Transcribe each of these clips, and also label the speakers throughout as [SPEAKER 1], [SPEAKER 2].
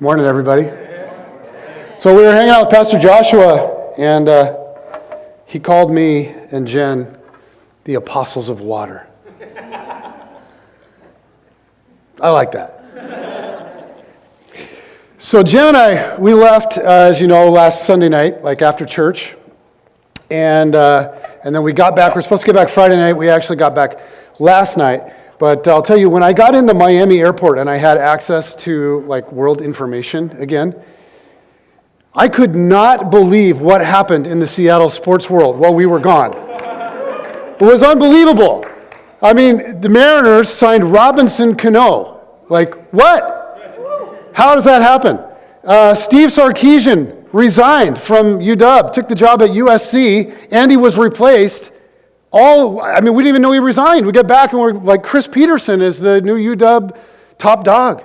[SPEAKER 1] Morning, everybody. So we were hanging out with Pastor Joshua, and he called me and Jen the apostles of water. I like that. So Jen and I, we left, as you know, last Sunday night, like after church, and then we got back. We're supposed to get back Friday night. We actually got back last night. But I'll tell you, when I got into Miami airport and I had access to like world information again, I could not believe what happened in the Seattle sports world while we were gone. It was unbelievable. I mean, the Mariners signed Robinson Cano. Like, what? How does that happen? Steve Sarkisian resigned from UW, took the job at USC, and he was replaced. We didn't even know he resigned. We get back and we're like, Chris Peterson is the new UW top dog.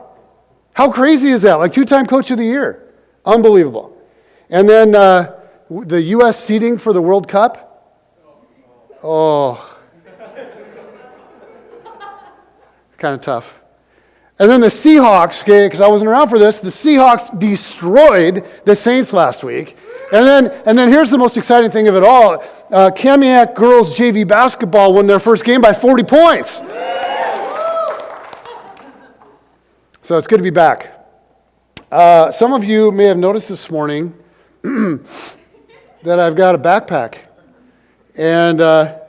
[SPEAKER 1] How crazy is that? Like two-time coach of the year. Unbelievable. And then the U.S. seeding for the World Cup. Oh. Kind of tough. And then the Seahawks, okay, because I wasn't around for this, the Seahawks destroyed the Saints last week. And then here's the most exciting thing of it all. Kamiak girls JV basketball won their first game by 40 points. So it's good to be back. Some of you may have noticed this morning that I've got a backpack. And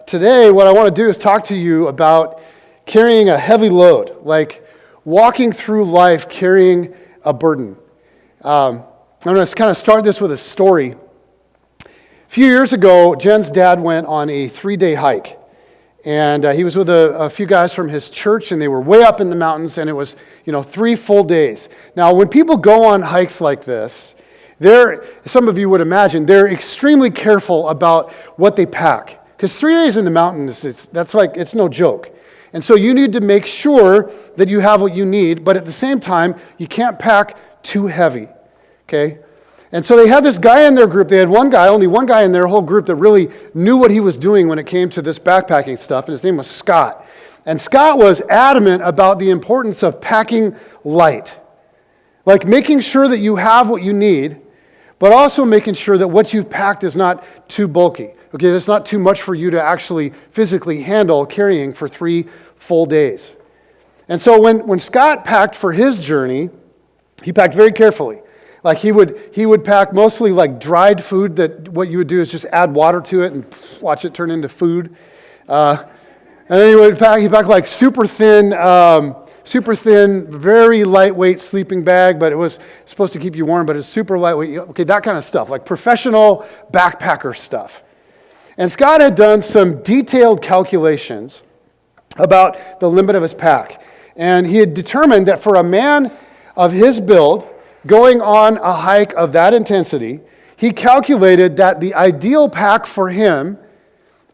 [SPEAKER 1] today what I want to do is talk to you about carrying a heavy load, like walking through life carrying a burden. I'm going to kind of start this with a story. A few years ago, Jen's dad went on a 3-day hike. And he was with a few guys from his church, and they were way up in the mountains, and it was, 3 full days. Now, when people go on hikes like this, some of you would imagine, they're extremely careful about what they pack. Because 3 days in the mountains, it's no joke. And so you need to make sure that you have what you need, but at the same time, you can't pack too heavy. Okay? And so they had this guy in their group. They had only one guy in their whole group that really knew what he was doing when it came to this backpacking stuff, and his name was Scott. And Scott was adamant about the importance of packing light. Like making sure that you have what you need, but also making sure that what you've packed is not too bulky. Okay, there's not too much for you to actually physically handle carrying for 3 full days. And so when Scott packed for his journey, he packed very carefully. Like he would pack mostly like dried food that what you would do is just add water to it and watch it turn into food. And then he packed like super thin, very lightweight sleeping bag, but it was supposed to keep you warm, but it's super lightweight. Okay, that kind of stuff, like professional backpacker stuff. And Scott had done some detailed calculations about the limit of his pack. And he had determined that for a man of his build, going on a hike of that intensity, he calculated that the ideal pack for him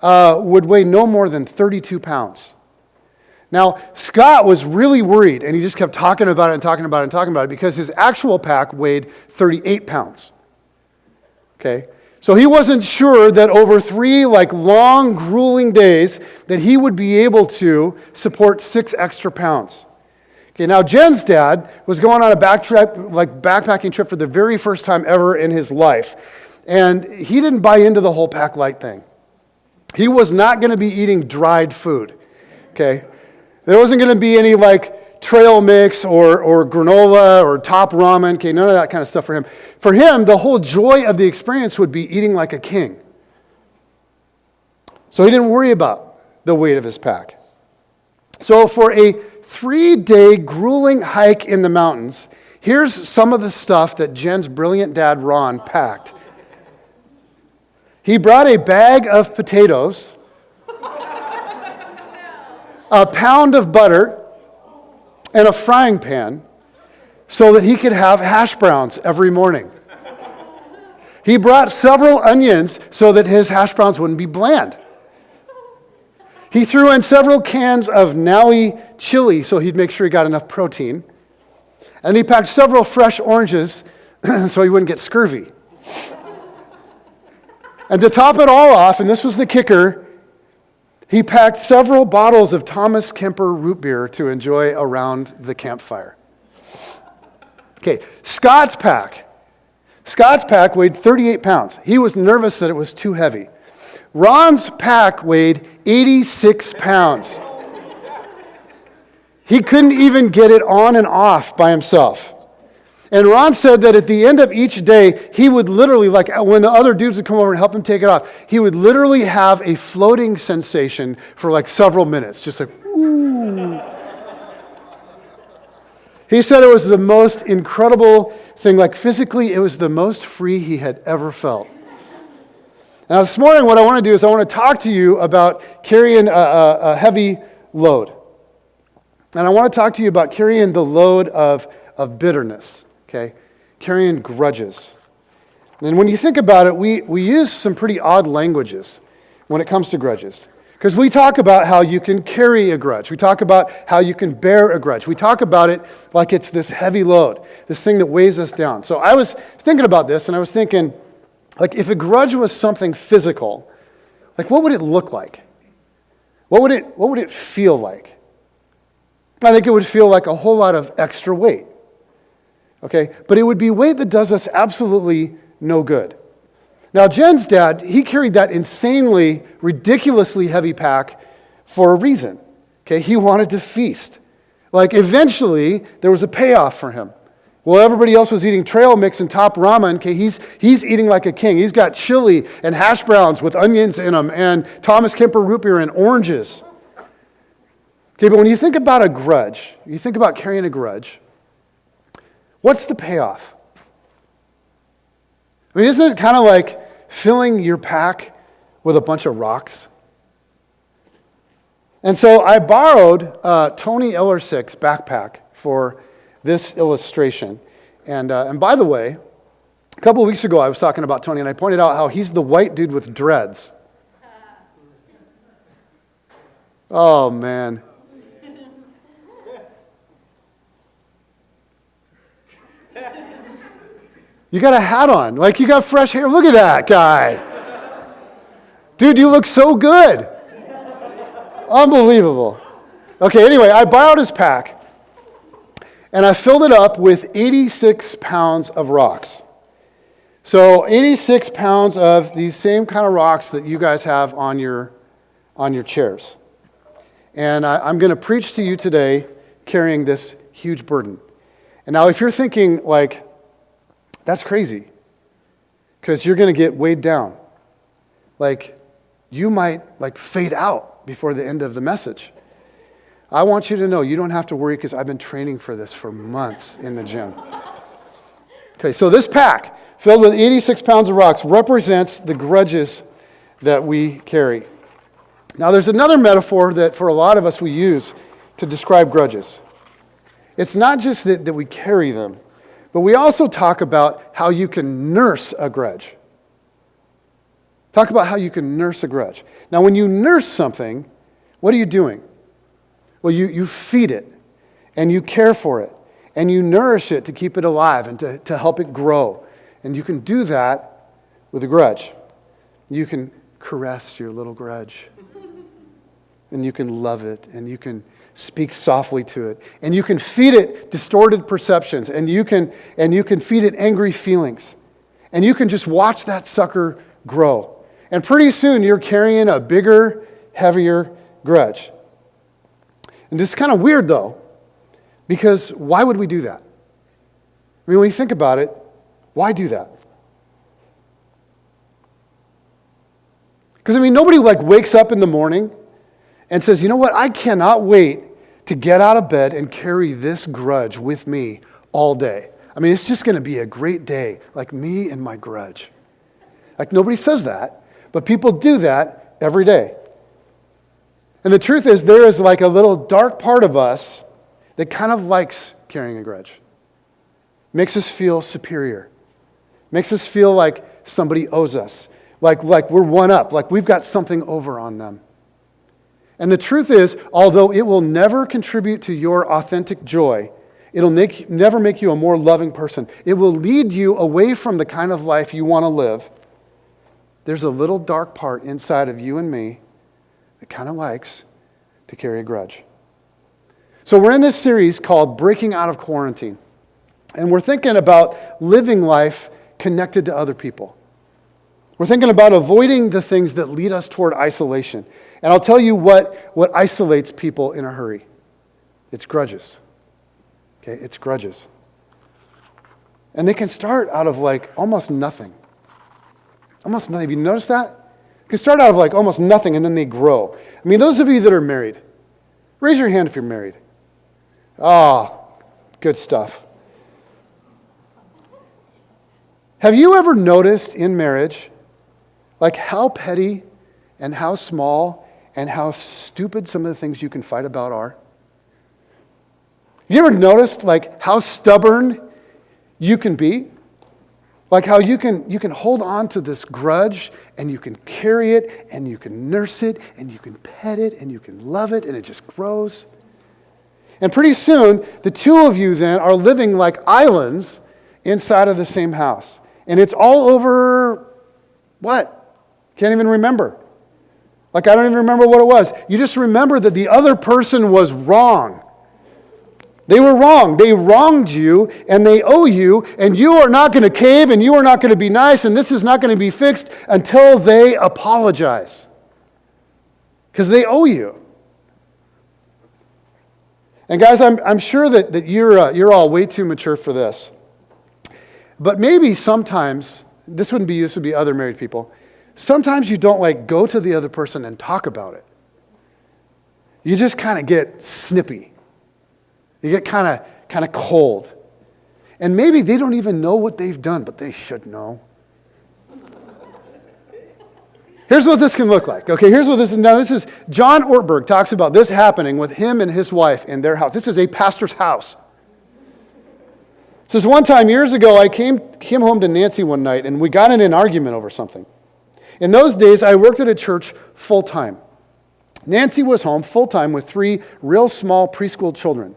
[SPEAKER 1] would weigh no more than 32 pounds. Now, Scott was really worried, and he just kept talking about it because his actual pack weighed 38 pounds. Okay? So he wasn't sure that over 3 long, grueling days that he would be able to support 6 extra pounds. Okay, now Jen's dad was going on a backpacking trip for the very first time ever in his life. And he didn't buy into the whole pack light thing. He was not going to be eating dried food. Okay? There wasn't going to be any trail mix or granola or top ramen. Okay, none of that kind of stuff for him. For him, the whole joy of the experience would be eating like a king. So he didn't worry about the weight of his pack. So for a 3-day grueling hike in the mountains, here's some of the stuff that Jen's brilliant dad, Ron, packed. He brought a bag of potatoes, a pound of butter, and a frying pan so that he could have hash browns every morning. He brought several onions so that his hash browns wouldn't be bland. He threw in several cans of Naui chili so he'd make sure he got enough protein. And he packed several fresh oranges so he wouldn't get scurvy. And to top it all off, and this was the kicker, he packed several bottles of Thomas Kemper root beer to enjoy around the campfire. Okay, Scott's pack. Scott's pack weighed 38 pounds. He was nervous that it was too heavy. Ron's pack weighed 86 pounds. He couldn't even get it on and off by himself. And Ron said that at the end of each day, he would literally, like when the other dudes would come over and help him take it off, he would literally have a floating sensation for like several minutes, just like, ooh. He said it was the most incredible thing. Like physically, it was the most free he had ever felt. Now this morning, what I want to do is I want to talk to you about carrying a heavy load. And I want to talk to you about carrying the load of bitterness, okay? Carrying grudges. And when you think about it, we use some pretty odd languages when it comes to grudges. Because we talk about how you can carry a grudge. We talk about how you can bear a grudge. We talk about it like it's this heavy load, this thing that weighs us down. So I was thinking about this, and I was thinking, like, if a grudge was something physical, like, what would it look like? What would it feel like? I think it would feel like a whole lot of extra weight. Okay? But it would be weight that does us absolutely no good. Now, Jen's dad, he carried that insanely, ridiculously heavy pack for a reason. Okay? He wanted to feast. Like, eventually, there was a payoff for him. Well, everybody else was eating trail mix and top ramen. Okay, he's eating like a king. He's got chili and hash browns with onions in them and Thomas Kemper root beer and oranges. Okay, but when you think about a grudge, you think about carrying a grudge, what's the payoff? I mean, isn't it kind of like filling your pack with a bunch of rocks? And so I borrowed Tony Ellersick's backpack for this illustration. And by the way, a couple of weeks ago I was talking about Tony, and I pointed out how he's the white dude with dreads. Oh, man. You got a hat on. Like, you got fresh hair. Look at that guy. Dude, you look so good. Unbelievable. Okay, anyway, I borrowed his pack, and I filled it up with 86 pounds of rocks. So 86 pounds of these same kind of rocks that you guys have on your chairs. And I'm going to preach to you today carrying this huge burden. And now if you're thinking, like, that's crazy, because you're going to get weighed down. Like, you might, like, fade out before the end of the message. I want you to know you don't have to worry, because I've been training for this for months in the gym. Okay, so this pack, filled with 86 pounds of rocks, represents the grudges that we carry. Now, there's another metaphor that for a lot of us we use to describe grudges. It's not just that we carry them, but we also talk about how you can nurse a grudge. Talk about how you can nurse a grudge. Now, when you nurse something, what are you doing? Well, you feed it, and you care for it, and you nourish it to keep it alive and to help it grow. And you can do that with a grudge. You can caress your little grudge, and you can love it, and you can speak softly to it, and you can feed it distorted perceptions, and you can feed it angry feelings, and you can just watch that sucker grow. And pretty soon you're carrying a bigger, heavier grudge. And it's kind of weird though, because why would we do that? I mean, when you think about it, why do that? Because I mean, nobody like wakes up in the morning and says, you know what, I cannot wait to get out of bed and carry this grudge with me all day. I mean, it's just going to be a great day, like me and my grudge. Like, nobody says that, but people do that every day. And the truth is, there is like a little dark part of us that kind of likes carrying a grudge. Makes us feel superior. Makes us feel like somebody owes us. Like we're one up, like we've got something over on them. And the truth is, although it will never contribute to your authentic joy, it'll never make you a more loving person. It will lead you away from the kind of life you want to live. There's a little dark part inside of you and me that kind of likes to carry a grudge. So we're in this series called Breaking Out of Quarantine. And we're thinking about living life connected to other people. We're thinking about avoiding the things that lead us toward isolation. And I'll tell you what isolates people in a hurry. It's grudges. Okay, it's grudges. And they can start out of like almost nothing. Almost nothing. Have you noticed that? They can start out of like almost nothing and then they grow. I mean, those of you that are married, raise your hand if you're married. Oh, good stuff. Have you ever noticed in marriage, like how petty and how small and how stupid some of the things you can fight about are? You ever noticed like how stubborn you can be? Like how you can hold on to this grudge and you can carry it and you can nurse it and you can pet it and you can love it and it just grows. And pretty soon, the two of you then are living like islands inside of the same house. And it's all over what? Can't even remember. Like I don't even remember what it was. You just remember that the other person was wrong. They were wrong. They wronged you and they owe you, and you are not going to cave and you are not going to be nice, and this is not going to be fixed until they apologize. Because they owe you. And guys, I'm sure that you're all way too mature for this. But maybe sometimes, this would be other married people, sometimes you don't like go to the other person and talk about it. You just kind of get snippy. You get kind of cold. And maybe they don't even know what they've done, but they should know. Here's what this can look like. Okay, here's what this is. Now, this is, John Ortberg talks about this happening with him and his wife in their house. This is a pastor's house. It says, one time years ago, I came home to Nancy one night, and we got in an argument over something. In those days, I worked at a church full-time. Nancy was home full-time with 3 real small preschool children.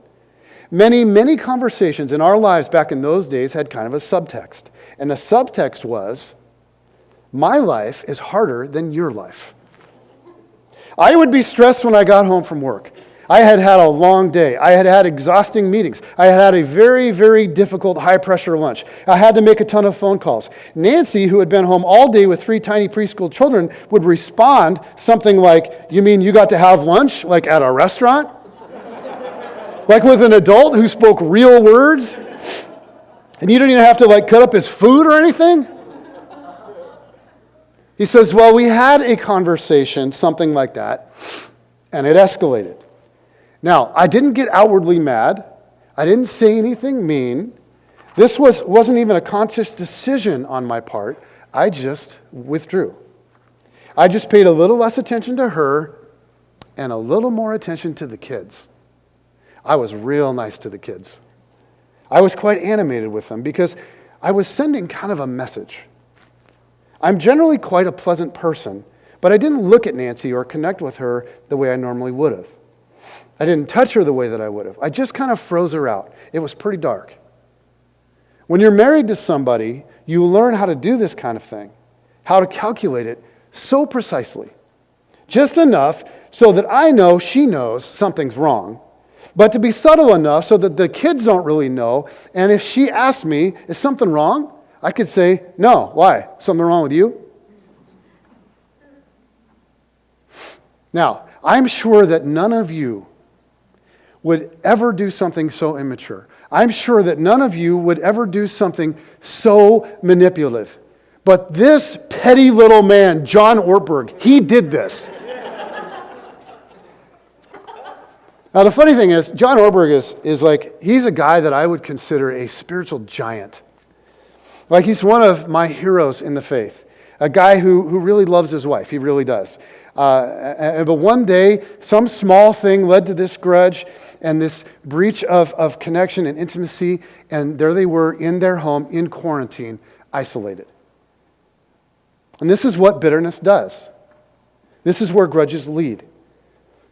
[SPEAKER 1] Many, many conversations in our lives back in those days had kind of a subtext. And the subtext was, my life is harder than your life. I would be stressed when I got home from work. I had had a long day. I had had exhausting meetings. I had had a very, very difficult high-pressure lunch. I had to make a ton of phone calls. Nancy, who had been home all day with 3 tiny preschool children, would respond something like, you mean you got to have lunch, like at a restaurant? Like with an adult who spoke real words? And you didn't even have to like cut up his food or anything? He says, well, we had a conversation, something like that, and it escalated. Now, I didn't get outwardly mad. I didn't say anything mean. This wasn't even a conscious decision on my part. I just withdrew. I just paid a little less attention to her and a little more attention to the kids. I was real nice to the kids. I was quite animated with them because I was sending kind of a message. I'm generally quite a pleasant person, but I didn't look at Nancy or connect with her the way I normally would have. I didn't touch her the way that I would have. I just kind of froze her out. It was pretty dark. When you're married to somebody, you learn how to do this kind of thing, how to calculate it so precisely. Just enough so that I know she knows something's wrong, but to be subtle enough so that the kids don't really know, and if she asks me, is something wrong? I could say, no. Why? Something wrong with you? Now, I'm sure that none of you would ever do something so immature. I'm sure that none of you would ever do something so manipulative. But this petty little man, John Ortberg, he did this. Now, the funny thing is, John Ortberg is like, he's a guy that I would consider a spiritual giant. Like, he's one of my heroes in the faith. A guy who really loves his wife. He really does. But one day, some small thing led to this grudge and this breach of connection and intimacy, and there they were in their home, in quarantine, isolated. And this is what bitterness does. This is where grudges lead.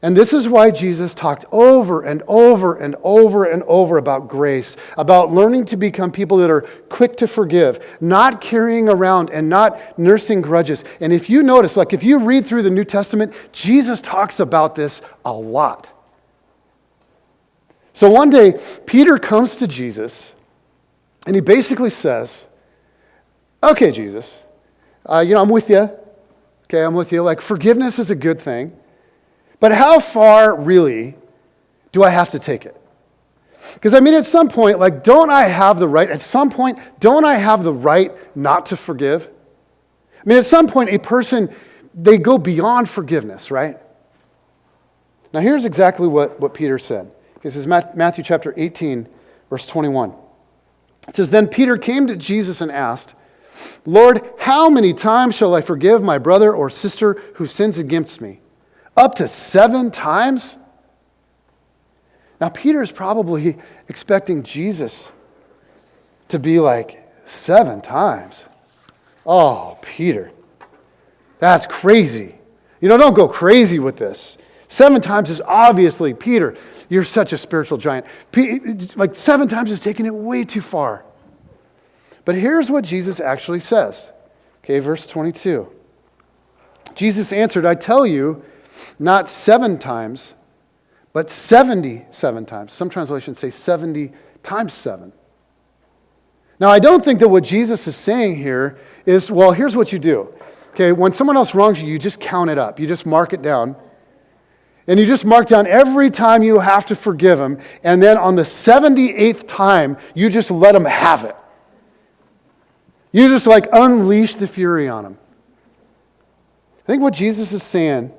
[SPEAKER 1] And this is why Jesus talked over and over and over and over about grace, about learning to become people that are quick to forgive, not carrying around and not nursing grudges. And if you notice, like if you read through the New Testament, Jesus talks about this a lot. So one day, Peter comes to Jesus And he basically says, okay, Jesus, I'm with you. Okay, I'm with you. Like, forgiveness is a good thing. But how far, really, do I have to take it? Because, at some point, don't I have the right not to forgive? At some point, a person, they go beyond forgiveness, right? Now, here's exactly what Peter said. This is Matthew chapter 18, verse 21. It says, Then Peter came to Jesus and asked, Lord, how many times shall I forgive my brother or sister who sins against me? Up to 7 times? Now, Peter is probably expecting Jesus to be like, 7 times? Oh, Peter, that's crazy. Don't go crazy with this. 7 times is obviously, Peter, you're such a spiritual giant. 7 times is taking it way too far. But here's what Jesus actually says. Okay, verse 22. Jesus answered, I tell you, not 7 times, but 77 times. Some translations say 70 times 7. Now, I don't think that what Jesus is saying here is, well, here's what you do. Okay, when someone else wrongs you, you just count it up. You just mark it down. And you just mark down every time you have to forgive them. And then on the 78th time, you just let them have it. You just unleash the fury on them. I think what Jesus is saying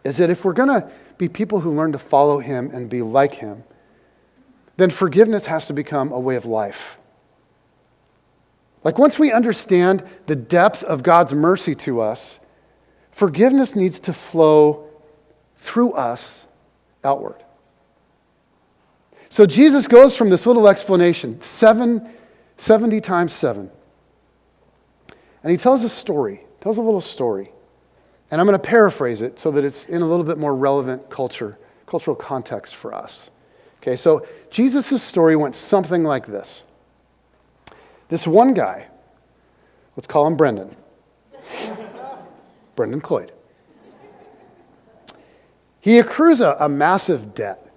[SPEAKER 1] is that if we're going to be people who learn to follow him and be like him, then forgiveness has to become a way of life. Once we understand the depth of God's mercy to us, forgiveness needs to flow through us outward. So Jesus goes from this little explanation, 70 times 7. And he tells a little story. And I'm going to paraphrase it so that it's in a little bit more relevant cultural context for us. Okay, so Jesus' story went something like this. This one guy, let's call him Brendan. Brendan Cloyd. He accrues a massive debt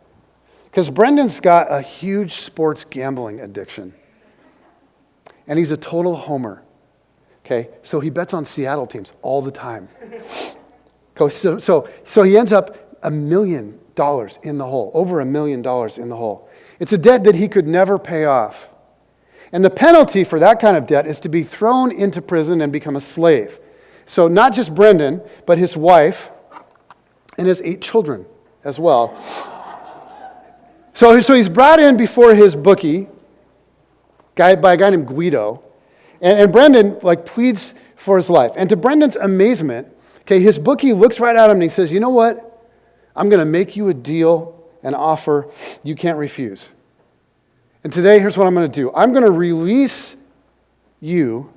[SPEAKER 1] because Brendan's got a huge sports gambling addiction. And he's a total homer. Okay, so he bets on Seattle teams all the time. So he ends up $1 million in the hole, over $1 million in the hole. It's a debt that he could never pay off. And the penalty for that kind of debt is to be thrown into prison and become a slave. So not just Brendan, but his wife and his 8 children as well. So he's brought in before his bookie, by a guy named Guido. And Brendan pleads for his life. And to Brendan's amazement, his bookie looks right at him and he says, you know what? I'm going to make you a deal, an offer you can't refuse. And today, here's what I'm going to do. I'm going to release you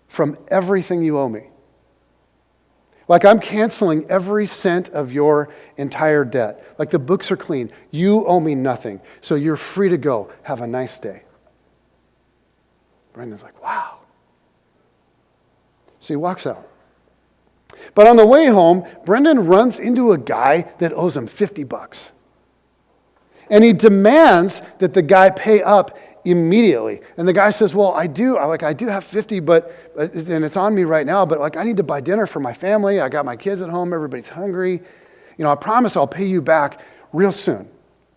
[SPEAKER 1] from everything you owe me. I'm canceling every cent of your entire debt. The books are clean. You owe me nothing. So you're free to go. Have a nice day. Brendan's like, wow. So he walks out. But on the way home, Brendan runs into a guy that owes him $50. And he demands that the guy pay up immediately. And the guy says, well, I do have 50, and it's on me right now, but I need to buy dinner for my family. I got my kids at home. Everybody's hungry. I promise I'll pay you back real soon.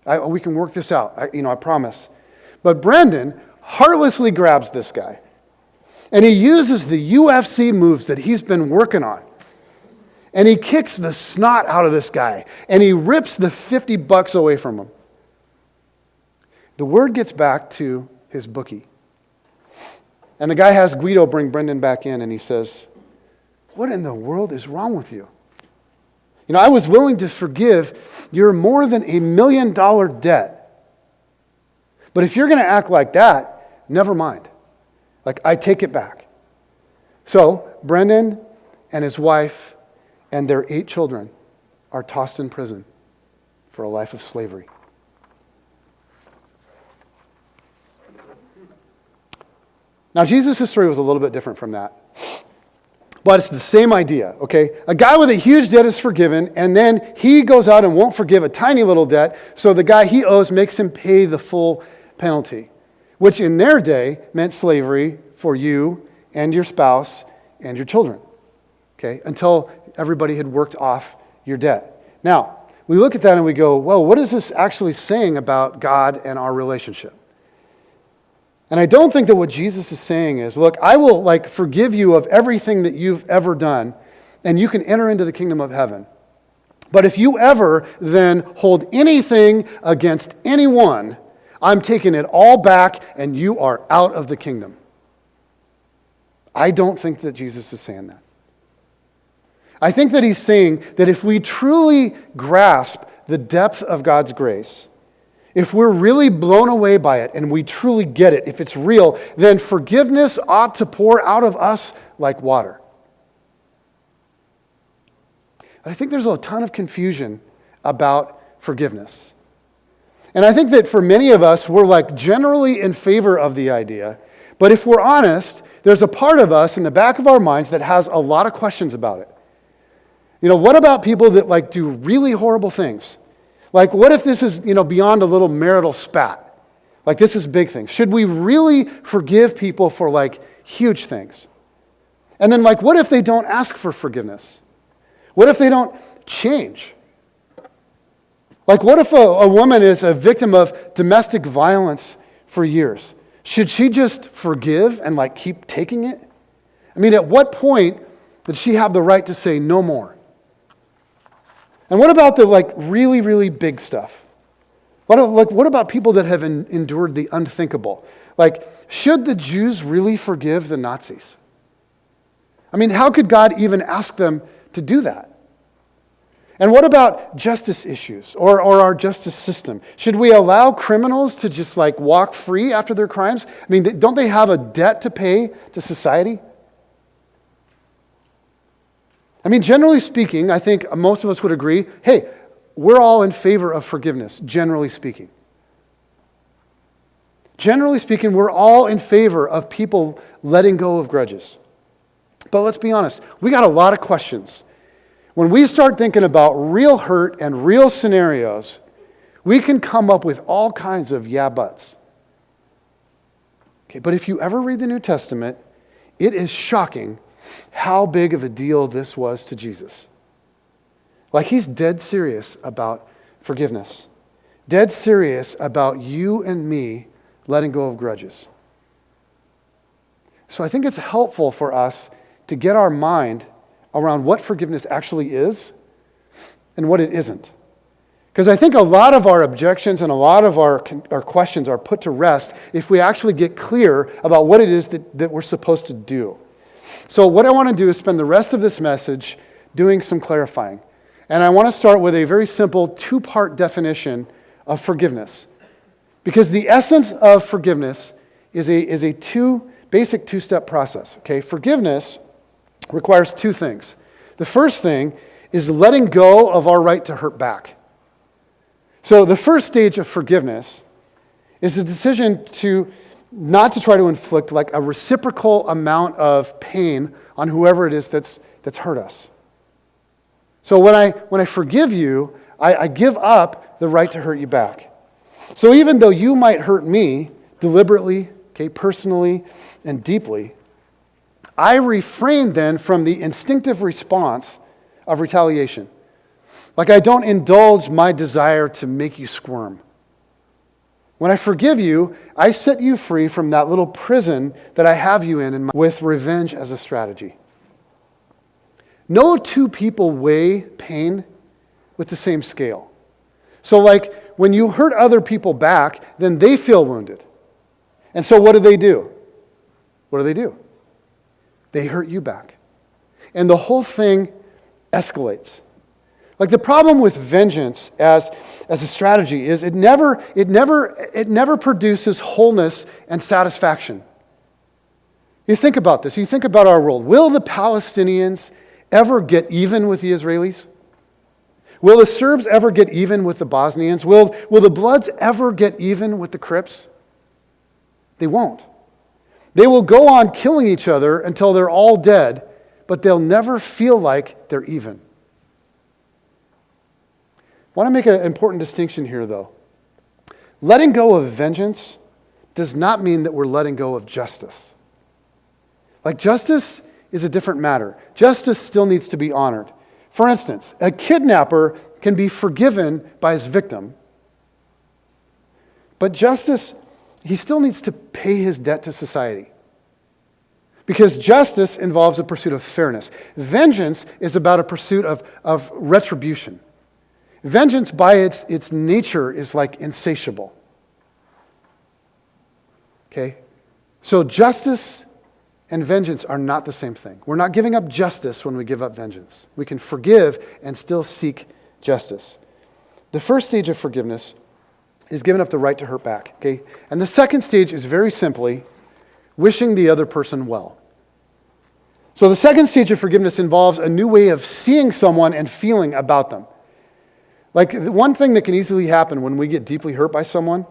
[SPEAKER 1] We can work this out. I promise. But Brendan heartlessly grabs this guy. And he uses the UFC moves that he's been working on. And he kicks the snot out of this guy. And he rips the $50 away from him. The word gets back to his bookie. And the guy has Guido bring Brendan back in, and he says, what in the world is wrong with you? I was willing to forgive your more than $1 million debt. But if you're going to act like that, never mind. I take it back. So Brendan and his wife and their 8 children are tossed in prison for a life of slavery. Now, Jesus' story was a little bit different from that. But it's the same idea, okay? A guy with a huge debt is forgiven, and then he goes out and won't forgive a tiny little debt, so the guy he owes makes him pay the full penalty. which in their day meant slavery for you and your spouse and your children, okay, until everybody had worked off your debt. Now, we look at that and we go, well, what is this actually saying about God and our relationship? And I don't think that what Jesus is saying is, look, I will forgive you of everything that you've ever done, and you can enter into the kingdom of heaven. But if you ever then hold anything against anyone, I'm taking it all back and you are out of the kingdom. I don't think that Jesus is saying that. I think that he's saying that if we truly grasp the depth of God's grace, if we're really blown away by it and we truly get it, if it's real, then forgiveness ought to pour out of us like water. But I think there's a ton of confusion about forgiveness. And I think that for many of us, we're generally in favor of the idea. But if we're honest, there's a part of us in the back of our minds that has a lot of questions about it. What about people that do really horrible things? What if this is, beyond a little marital spat? This is big things. Should we really forgive people for huge things? And then what if they don't ask for forgiveness? What if they don't change? What if a woman is a victim of domestic violence for years? Should she just forgive and keep taking it? At what point did she have the right to say no more? And what about the really, really big stuff? What about people that have endured the unthinkable? Should the Jews really forgive the Nazis? How could God even ask them to do that? And what about justice issues or our justice system? Should we allow criminals to just walk free after their crimes? Don't they have a debt to pay to society? Generally speaking, I think most of us would agree, hey, we're all in favor of forgiveness, generally speaking. Generally speaking, we're all in favor of people letting go of grudges. But let's be honest, we got a lot of questions. When we start thinking about real hurt and real scenarios, we can come up with all kinds of yeah buts. Okay, but if you ever read the New Testament, it is shocking how big of a deal this was to Jesus. He's dead serious about forgiveness. Dead serious about you and me letting go of grudges. So I think it's helpful for us to get our mind around what forgiveness actually is and what it isn't. Because I think a lot of our objections and a lot of our questions are put to rest if we actually get clear about what it is that we're supposed to do. So what I want to do is spend the rest of this message doing some clarifying. And I want to start with a very simple two-part definition of forgiveness. Because the essence of forgiveness is a basic two-step process. Okay? Forgiveness requires two things. The first thing is letting go of our right to hurt back. So the first stage of forgiveness is a decision not to try to inflict a reciprocal amount of pain on whoever it is that's hurt us. So when I forgive you, I give up the right to hurt you back. So even though you might hurt me deliberately, okay, personally, and deeply, I refrain then from the instinctive response of retaliation. I don't indulge my desire to make you squirm. When I forgive you, I set you free from that little prison that I have you in with revenge as a strategy. No two people weigh pain with the same scale. So when you hurt other people back, then they feel wounded. And so what do? What do? They hurt you back. And the whole thing escalates. The problem with vengeance as a strategy is it never produces wholeness and satisfaction. You think about this. You think about our world. Will the Palestinians ever get even with the Israelis? Will the Serbs ever get even with the Bosnians? Will the Bloods ever get even with the Crips? They won't. They will go on killing each other until they're all dead, but they'll never feel like they're even. I want to make an important distinction here, though. Letting go of vengeance does not mean that we're letting go of justice. Like, justice is a different matter. Justice still needs to be honored. For instance, a kidnapper can be forgiven by his victim, but justice, he still needs to pay his debt to society. Because justice involves a pursuit of fairness. Vengeance is about a pursuit of retribution. Vengeance by its nature is like insatiable. Okay? So justice and vengeance are not the same thing. We're not giving up justice when we give up vengeance. We can forgive and still seek justice. The first stage of forgiveness is giving up the right to hurt back. Okay? And the second stage is very simply wishing the other person well. So the second stage of forgiveness involves a new way of seeing someone and feeling about them. Like, one thing that can easily happen when we get deeply hurt by someone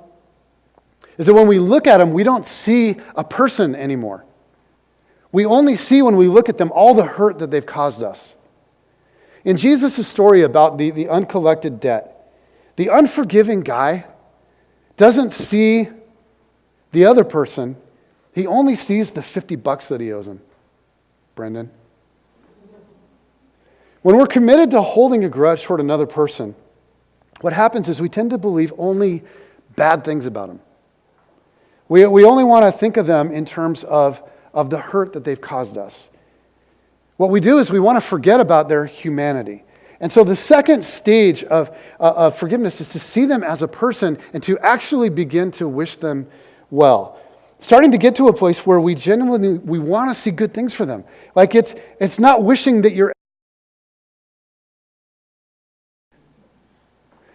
[SPEAKER 1] is that when we look at them, we don't see a person anymore. We only see, when we look at them, all the hurt that they've caused us. In Jesus' story about the uncollected debt, the unforgiving guy doesn't see the other person. He only sees the $50 that he owes him. Brendan. When we're committed to holding a grudge toward another person, what happens is we tend to believe only bad things about them. We only want to think of them in terms of the hurt that they've caused us. What we do is we want to forget about their humanity. And so the second stage of forgiveness is to see them as a person and to actually begin to wish them well. Starting to get to a place where we genuinely want to see good things for them. Like, it's not wishing that you're...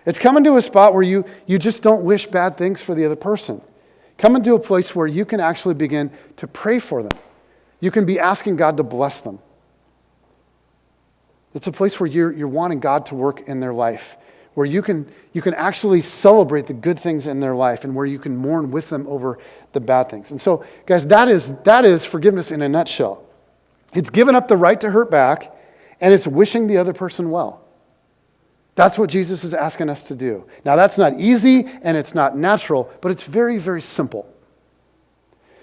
[SPEAKER 1] It's coming to a spot where you just don't wish bad things for the other person. Coming to a place where you can actually begin to pray for them. You can be asking God to bless them. It's a place where you're wanting God to work in their life, where you can actually celebrate the good things in their life, and where you can mourn with them over the bad things. And so, guys, that is forgiveness in a nutshell. It's giving up the right to hurt back, and it's wishing the other person well. That's what Jesus is asking us to do. Now, that's not easy, and it's not natural, but it's very, very simple.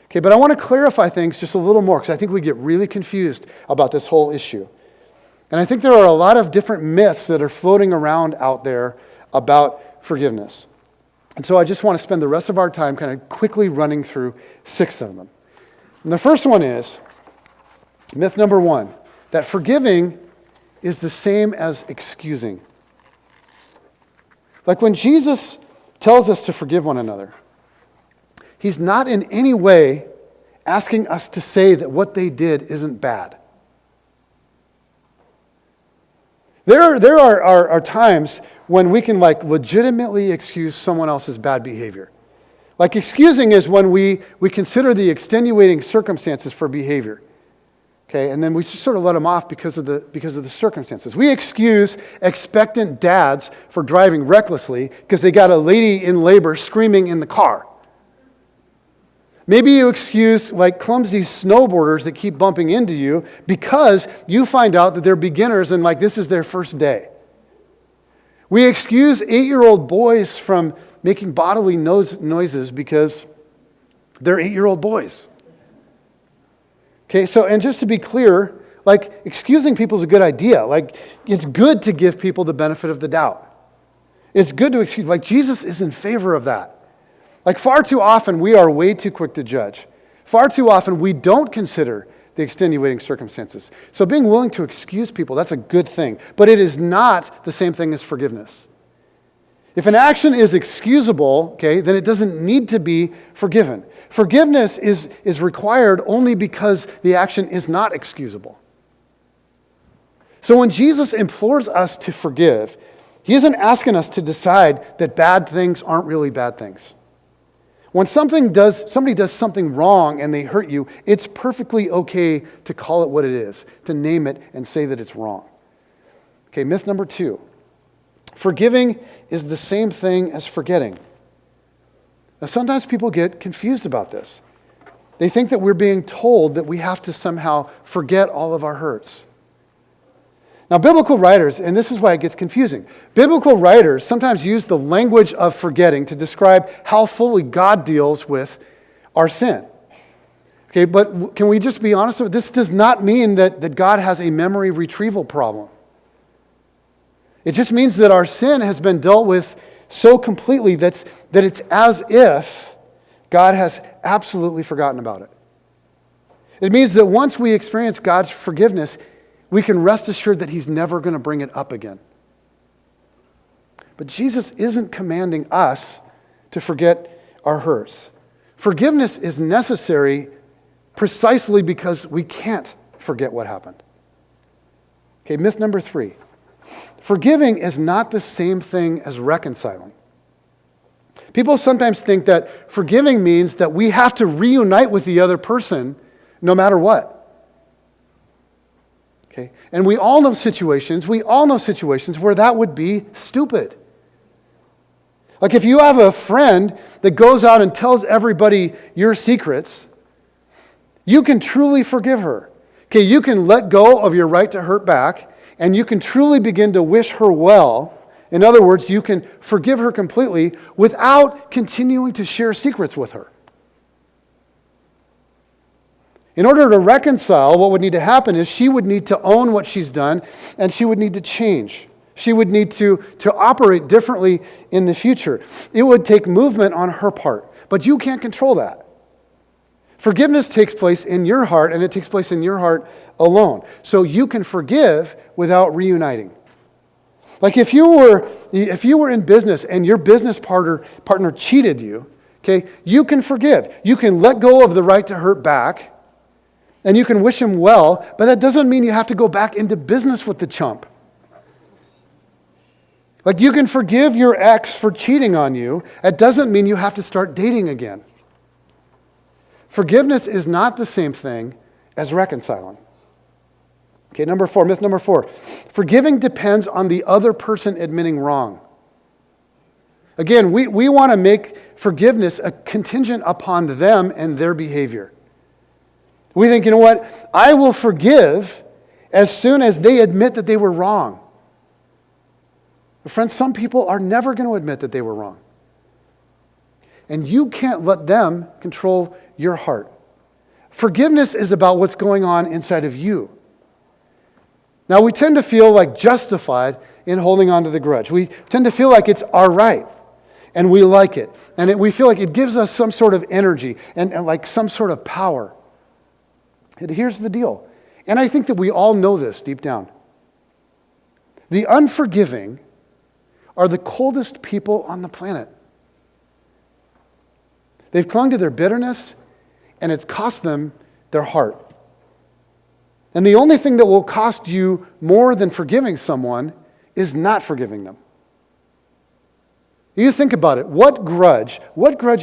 [SPEAKER 1] Okay, but I want to clarify things just a little more, because I think we get really confused about this whole issue. And I think there are a lot of different myths that are floating around out there about forgiveness. And so I just want to spend the rest of our time kind of quickly running through 6 of them. And the first one is, myth number 1, that forgiving is the same as excusing. Like, when Jesus tells us to forgive one another, he's not in any way asking us to say that what they did isn't bad. There are times when we can legitimately excuse someone else's bad behavior. Like, excusing is when we consider the extenuating circumstances for behavior. Okay, and then we sort of let them off because of the circumstances. We excuse expectant dads for driving recklessly because they got a lady in labor screaming in the car. Maybe you excuse clumsy snowboarders that keep bumping into you because you find out that they're beginners and this is their first day. We excuse 8-year-old boys from making bodily noises because they're 8-year-old boys. Okay, so, and just to be clear, excusing people is a good idea. It's good to give people the benefit of the doubt. It's good to excuse. Jesus is in favor of that. Far too often, we are way too quick to judge. Far too often, we don't consider the extenuating circumstances. So being willing to excuse people, that's a good thing. But it is not the same thing as forgiveness. If an action is excusable, okay, then it doesn't need to be forgiven. Forgiveness is required only because the action is not excusable. So when Jesus implores us to forgive, he isn't asking us to decide that bad things aren't really bad things. When somebody does something wrong and they hurt you, it's perfectly okay to call it what it is, to name it and say that it's wrong. Okay, myth number 2. Forgiving is the same thing as forgetting. Now, sometimes people get confused about this. They think that we're being told that we have to somehow forget all of our hurts. Now, biblical writers, and this is why it gets confusing, biblical writers sometimes use the language of forgetting to describe how fully God deals with our sin. Okay, but can we just be honest? This does not mean that God has a memory retrieval problem. It just means that our sin has been dealt with so completely that it's as if God has absolutely forgotten about it. It means that once we experience God's forgiveness, we can rest assured that He's never going to bring it up again. But Jesus isn't commanding us to forget our hurts. Forgiveness is necessary precisely because we can't forget what happened. Okay, myth number 3. Forgiving is not the same thing as reconciling. People sometimes think that forgiving means that we have to reunite with the other person no matter what. Okay? And we all know situations where that would be stupid. Like if you have a friend that goes out and tells everybody your secrets, you can truly forgive her. Okay, you can let go of your right to hurt back, and you can truly begin to wish her well. In other words, you can forgive her completely without continuing to share secrets with her. In order to reconcile, what would need to happen is she would need to own what she's done, and she would need to change. She would need to operate differently in the future. It would take movement on her part, but you can't control that. Forgiveness takes place in your heart, and it takes place in your heart alone. So you can forgive without reuniting. Like if you were in business and your business partner cheated you, okay, you can forgive. You can let go of the right to hurt back, and you can wish him well, but that doesn't mean you have to go back into business with the chump. Like you can forgive your ex for cheating on you. It doesn't mean you have to start dating again. Forgiveness is not the same thing as reconciling. Okay, myth number 4. Forgiving depends on the other person admitting wrong. Again, we want to make forgiveness a contingent upon them and their behavior. We think, you know what? I will forgive as soon as they admit that they were wrong. But friends, some people are never going to admit that they were wrong. And you can't let them control your heart. Forgiveness is about what's going on inside of you. Now, we tend to feel like justified in holding on to the grudge. We tend to feel like it's our right, and we like it. And we feel like it gives us some sort of energy and like some sort of power. And here's the deal. And I think that we all know this deep down. The unforgiving are the coldest people on the planet. They've clung to their bitterness, and it's cost them their heart. And the only thing that will cost you more than forgiving someone is not forgiving them. You think about it. What grudge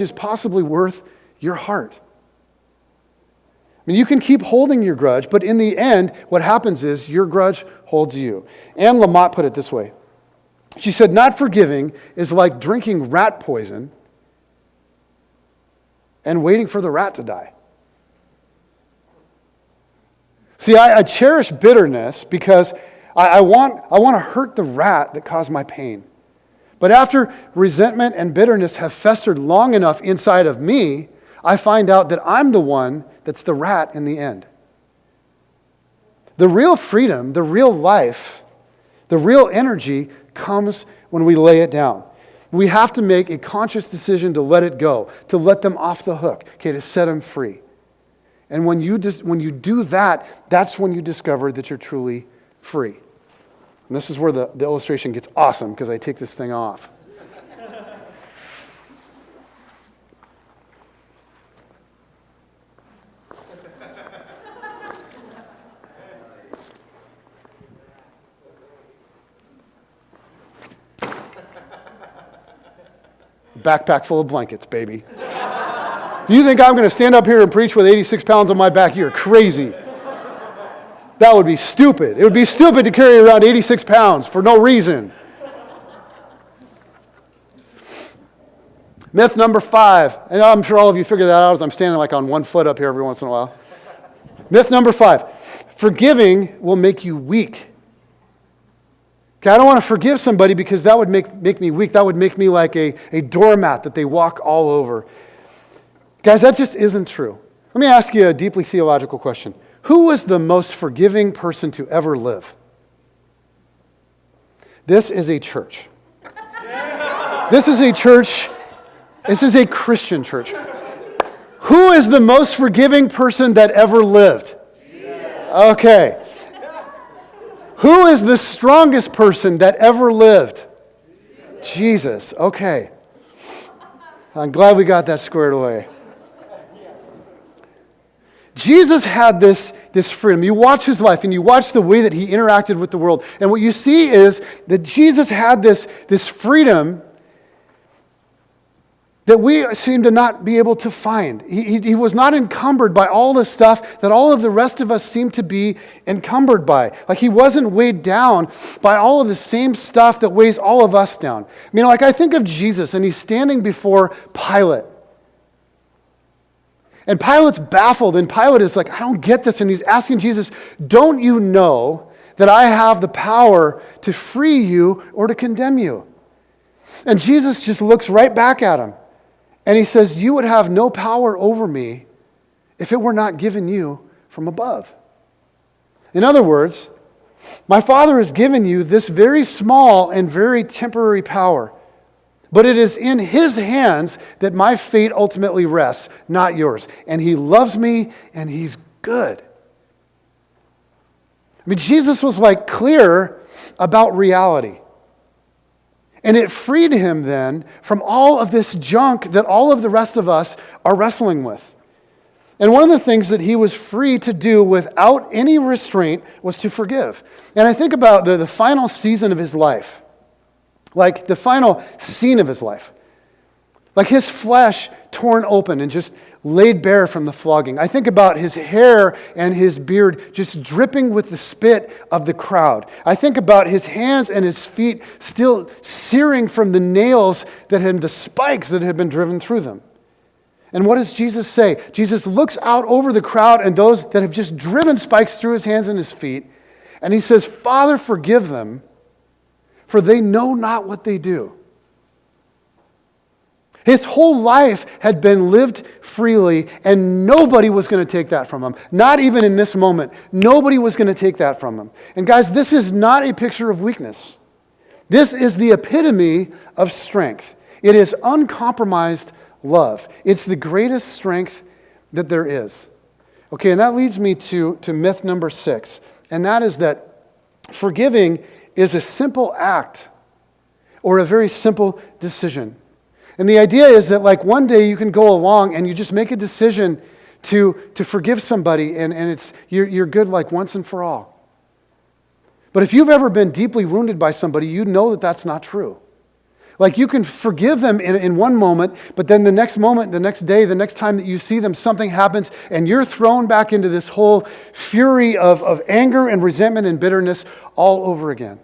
[SPEAKER 1] is possibly worth your heart? I mean, you can keep holding your grudge, but in the end, what happens is your grudge holds you. Anne Lamott put it this way. She said, not forgiving is like drinking rat poison and waiting for the rat to die. See, I cherish bitterness because I want to hurt the rat that caused my pain. But after resentment and bitterness have festered long enough inside of me, I find out that I'm the one that's the rat in the end. The real freedom, the real life, the real energy comes when we lay it down. We have to make a conscious decision to let it go, to let them off the hook, okay, to set them free. And when you do that, that's when you discover that you're truly free. And this is where the illustration gets awesome because I take this thing off. Backpack full of blankets, baby. You think I'm going to stand up here and preach with 86 pounds on my back? You're crazy. That would be stupid. It would be stupid to carry around 86 pounds for no reason. Myth number 5. And I'm sure all of you figured that out as I'm standing like on one foot up here every once in a while. Myth number 5. Forgiving will make you weak. Okay, I don't want to forgive somebody because that would make me weak. That would make me like a doormat that they walk all over. Guys, that just isn't true. Let me ask you a deeply theological question. Who was the most forgiving person to ever live? This is a church. This is a church. This is a Christian church. Who is the most forgiving person that ever lived? Okay. Who is the strongest person that ever lived? Jesus. Okay. I'm glad we got that squared away. Jesus had this freedom. You watch his life and you watch the way that he interacted with the world. And what you see is that Jesus had this freedom that we seem to not be able to find. He was not encumbered by all the stuff that all of the rest of us seem to be encumbered by. Like he wasn't weighed down by all of the same stuff that weighs all of us down. I mean, like I think of Jesus and he's standing before Pilate. And Pilate's baffled, and Pilate is like, I don't get this. And he's asking Jesus, don't you know that I have the power to free you or to condemn you? And Jesus just looks right back at him. And he says, you would have no power over me if it were not given you from above. In other words, my Father has given you this very small and very temporary power. But it is in his hands that my fate ultimately rests, not yours. And he loves me and he's good. I mean, Jesus was like clear about reality. And it freed him then from all of this junk that all of the rest of us are wrestling with. And one of the things that he was free to do without any restraint was to forgive. And I think about the final season of his life. Like the final scene of his life. Like his flesh torn open and just laid bare from the flogging. I think about his hair and his beard just dripping with the spit of the crowd. I think about his hands and his feet still searing from the nails the spikes that had been driven through them. And what does Jesus say? Jesus looks out over the crowd and those that have just driven spikes through his hands and his feet, and he says, Father, forgive them, for they know not what they do. His whole life had been lived freely, and nobody was going to take that from him. Not even in this moment. Nobody was going to take that from him. And guys, this is not a picture of weakness. This is the epitome of strength. It is uncompromised love. It's the greatest strength that there is. Okay, and that leads me to myth number 6, and that is that forgiving is a simple act or a very simple decision. And the idea is that like one day you can go along and you just make a decision to forgive somebody and you're good like once and for all. But if you've ever been deeply wounded by somebody, you know that that's not true. Like you can forgive them in one moment, but then the next moment, the next day, the next time that you see them, something happens and you're thrown back into this whole fury of anger and resentment and bitterness all over again.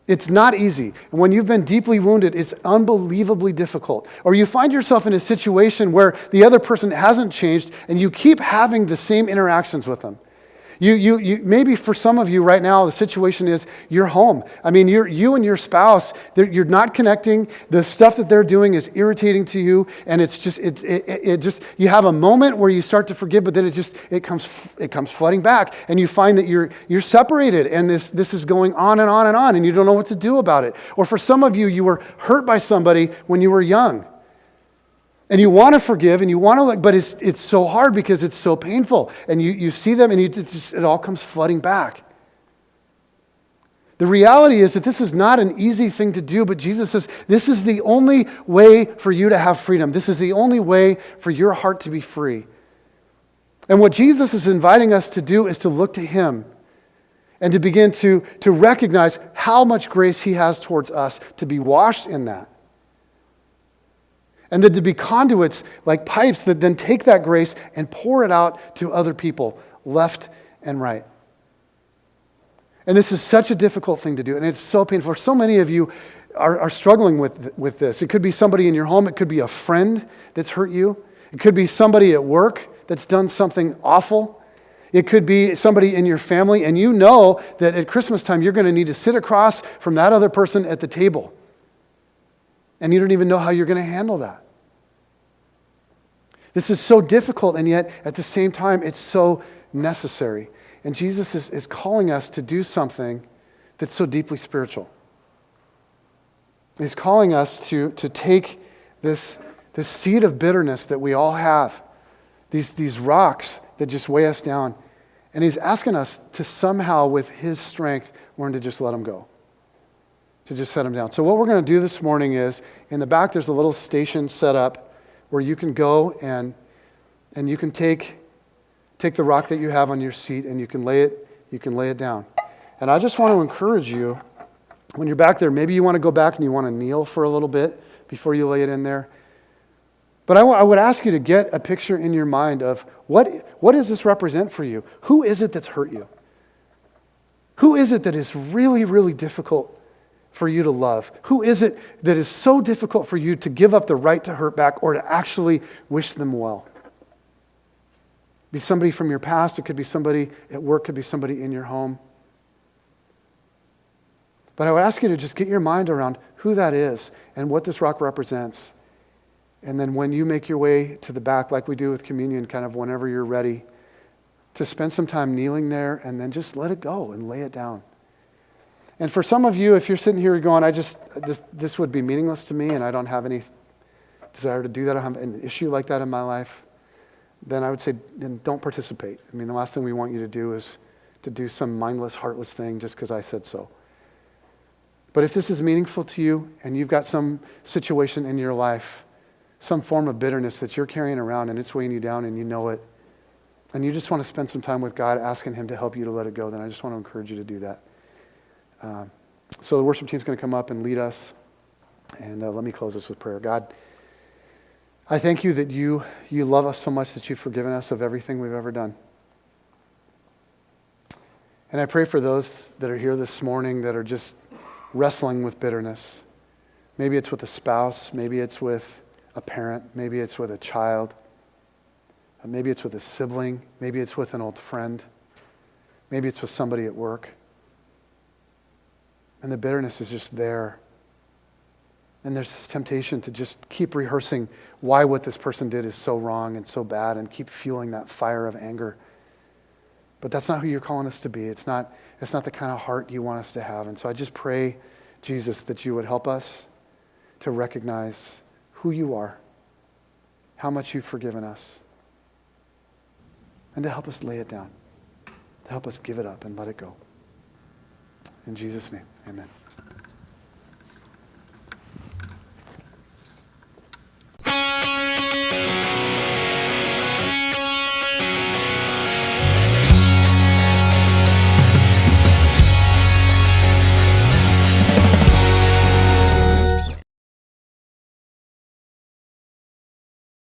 [SPEAKER 1] It's not easy. And when you've been deeply wounded, it's unbelievably difficult. Or you find yourself in a situation where the other person hasn't changed and you keep having the same interactions with them. You maybe for some of you right now, the situation is you're home. I mean, you and your spouse, you're not connecting. The stuff that they're doing is irritating to you, and it's just you have a moment where you start to forgive, but then it comes flooding back, and you find that you're separated, and this is going on and on and on, and you don't know what to do about it. Or for some of you, you were hurt by somebody when you were young. And you want to forgive, and you want to, but it's so hard because it's so painful. And you see them, and it all comes flooding back. The reality is that this is not an easy thing to do, but Jesus says, this is the only way for you to have freedom. This is the only way for your heart to be free. And what Jesus is inviting us to do is to look to him and to begin to recognize how much grace he has towards us, to be washed in that. And then to be conduits like pipes that then take that grace and pour it out to other people, left and right. And this is such a difficult thing to do, and it's so painful. So many of you are struggling with this. It could be somebody in your home. It could be a friend that's hurt you. It could be somebody at work that's done something awful. It could be somebody in your family, and you know that at Christmas time you're going to need to sit across from that other person at the table. And you don't even know how you're going to handle that. This is so difficult, and yet at the same time, it's so necessary. And Jesus is calling us to do something that's so deeply spiritual. He's calling us to take this seed of bitterness that we all have, these rocks that just weigh us down, and he's asking us to somehow, with his strength, learn to just let them go, to just set them down. So what we're going to do this morning is, in the back there's a little station set up where you can go and you can take the rock that you have on your seat and you can lay it down. And I just want to encourage you, when you're back there, maybe you want to go back and you want to kneel for a little bit before you lay it in there. But I would ask you to get a picture in your mind of what does this represent for you? Who is it that's hurt you? Who is it that is really, really difficult for you to love? Who is it that is so difficult for you to give up the right to hurt back or to actually wish them well? It could be somebody from your past. It could be somebody at work. It could be somebody in your home. But I would ask you to just get your mind around who that is and what this rock represents. And then when you make your way to the back, like we do with communion, kind of whenever you're ready, to spend some time kneeling there and then just let it go and lay it down. And for some of you, if you're sitting here going, this would be meaningless to me and I don't have any desire to do that, I don't have an issue like that in my life, then I would say, then don't participate. I mean, the last thing we want you to do is to do some mindless, heartless thing just because I said so. But if this is meaningful to you and you've got some situation in your life, some form of bitterness that you're carrying around and it's weighing you down and you know it, and you just want to spend some time with God asking him to help you to let it go, then I just want to encourage you to do that. So the worship team's going to come up and lead us. And let me close this with prayer. God, I thank you that you love us so much that you've forgiven us of everything we've ever done. And I pray for those that are here this morning that are just wrestling with bitterness. Maybe it's with a spouse. Maybe it's with a parent. Maybe it's with a child. Maybe it's with a sibling. Maybe it's with an old friend. Maybe it's with somebody at work. And the bitterness is just there. And there's this temptation to just keep rehearsing why what this person did is so wrong and so bad and keep fueling that fire of anger. But that's not who you're calling us to be. It's not the kind of heart you want us to have. And so I just pray, Jesus, that you would help us to recognize who you are, how much you've forgiven us, and to help us lay it down, to help us give it up and let it go. In Jesus' name, amen.